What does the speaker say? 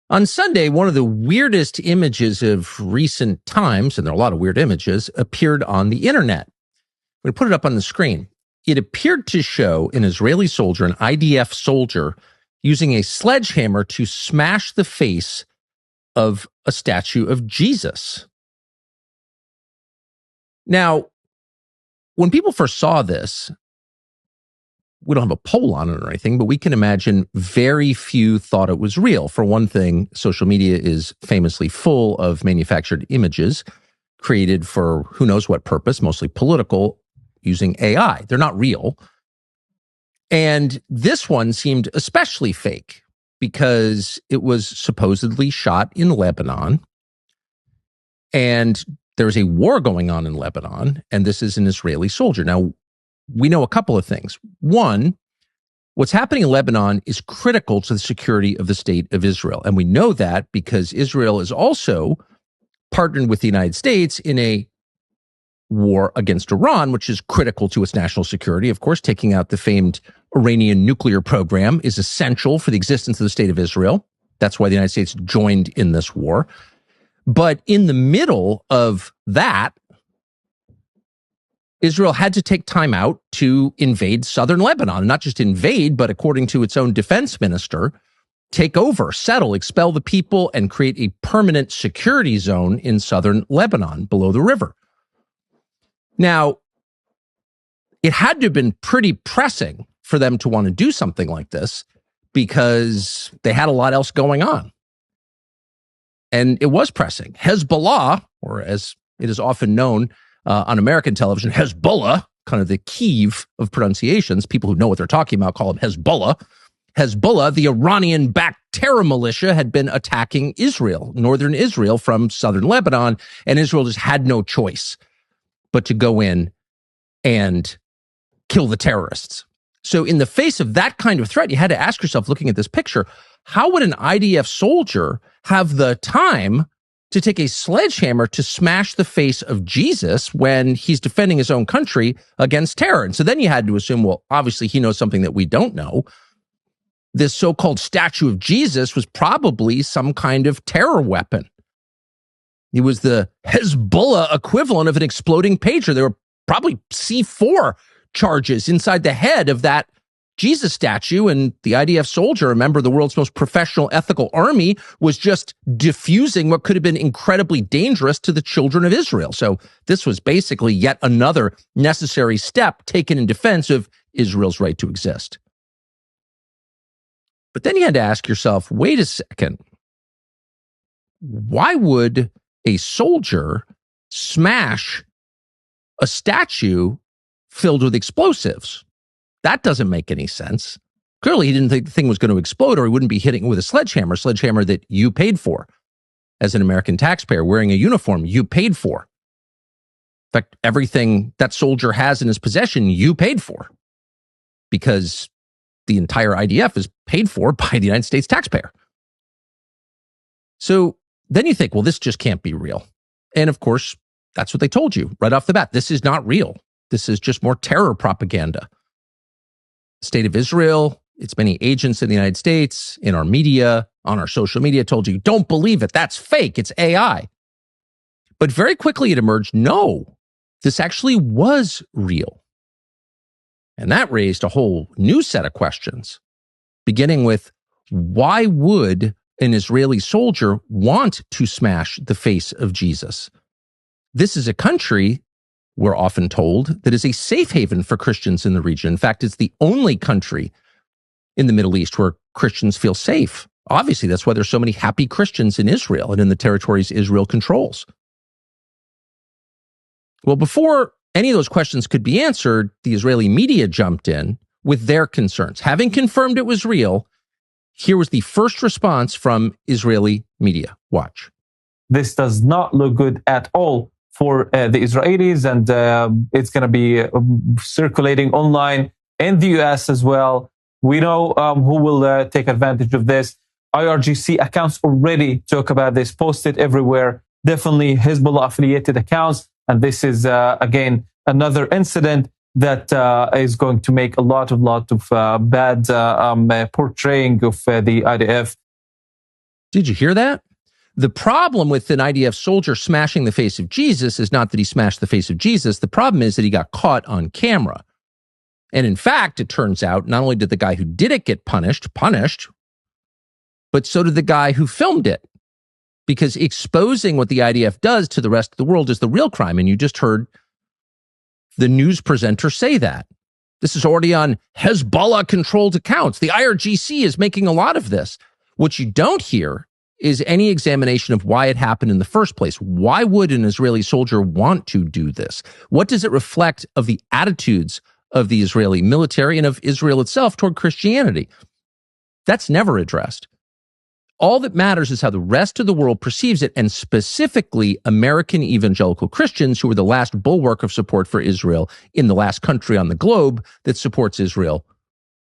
On Sunday, one of the weirdest images of recent times, and there are a lot of weird images, appeared on the internet. I'm going to put it up on the screen. It appeared to show an Israeli soldier, an IDF soldier, using a sledgehammer to smash the face of a statue of Jesus. Now, when people first saw this, we don't have a poll on it or anything, but we can imagine very few thought it was real. For one thing, social media is famously full of manufactured images created for who knows what purpose, mostly political, using AI. They're not real. And this one seemed especially fake because it was supposedly shot in Lebanon. And there's a war going on in Lebanon, and this is an Israeli soldier. Now, we know a couple of things. One, what's happening in Lebanon is critical to the security of the state of Israel. And we know that because Israel is also partnered with the United States in a war against Iran, which is critical to its national security. Of course, taking out the famed Iranian nuclear program is essential for the existence of the state of Israel. That's why the United States joined in this war. But in the middle of that, Israel had to take time out to invade southern Lebanon, not just invade, but according to its own defense minister, take over, settle, expel the people, and create a permanent security zone in southern Lebanon below the river. Now, it had to have been pretty pressing for them to want to do something like this because they had a lot else going on. And it was pressing. Hezbollah, or as it is often known, on American television, Hezbollah, kind of the Kyiv of pronunciations. People who know what they're talking about call him Hezbollah. Hezbollah, the Iranian-backed terror militia, had been attacking Israel, northern Israel from southern Lebanon, and Israel just had no choice but to go in and kill the terrorists. So in the face of that kind of threat, you had to ask yourself, looking at this picture, how would an IDF soldier have the time to take a sledgehammer to smash the face of Jesus when he's defending his own country against terror? And so then you had to assume, well, obviously he knows something that we don't know. This so-called statue of Jesus was probably some kind of terror weapon. It was the Hezbollah equivalent of an exploding pager. There were probably C4 charges inside the head of that Jesus statue, and the IDF soldier, a member of the world's most professional ethical army, was just diffusing what could have been incredibly dangerous to the children of Israel. So this was basically yet another necessary step taken in defense of Israel's right to exist. But then you had to ask yourself, wait a second, why would a soldier smash a statue filled with explosives? That doesn't make any sense. Clearly, he didn't think the thing was going to explode, or he wouldn't be hitting it with a sledgehammer that you paid for as an American taxpayer, wearing a uniform you paid for. In fact, everything that soldier has in his possession, you paid for, because the entire IDF is paid for by the United States taxpayer. So then you think, well, this just can't be real. And of course, that's what they told you right off the bat. This is not real. This is just more terror propaganda. State of Israel, its many agents in the United States, in our media, on our social media, told you, don't believe it. That's fake. It's AI. But very quickly it emerged, no, this actually was real. And that raised a whole new set of questions, beginning with, why would an Israeli soldier want to smash the face of Jesus? This is a country, we're often told, that is a safe haven for Christians in the region. In fact, it's the only country in the Middle East where Christians feel safe. Obviously, that's why there's so many happy Christians in Israel and in the territories Israel controls. Well, before any of those questions could be answered, the Israeli media jumped in with their concerns. Having confirmed it was real, here was the first response from Israeli media. Watch. This does not look good at all for the Israelis, and it's going to be circulating online in the US as well. We know who will take advantage of this. IRGC accounts already talk about this, posted everywhere. Definitely Hezbollah affiliated accounts. And this is, again, another incident that is going to make a lot of bad portraying of the IDF. Did you hear that? The problem with an IDF soldier smashing the face of Jesus is not that he smashed the face of Jesus. The problem is that he got caught on camera. And in fact, it turns out not only did the guy who did it get punished, but so did the guy who filmed it. Because exposing what the IDF does to the rest of the world is the real crime. And you just heard the news presenter say that. This is already on Hezbollah-controlled accounts. The IRGC is making a lot of this. What you don't hear is any examination of why it happened in the first place. Why would an Israeli soldier want to do this? What does it reflect of the attitudes of the Israeli military and of Israel itself toward Christianity? That's never addressed. All that matters is how the rest of the world perceives it, and specifically American evangelical Christians, who are the last bulwark of support for Israel in the last country on the globe that supports Israel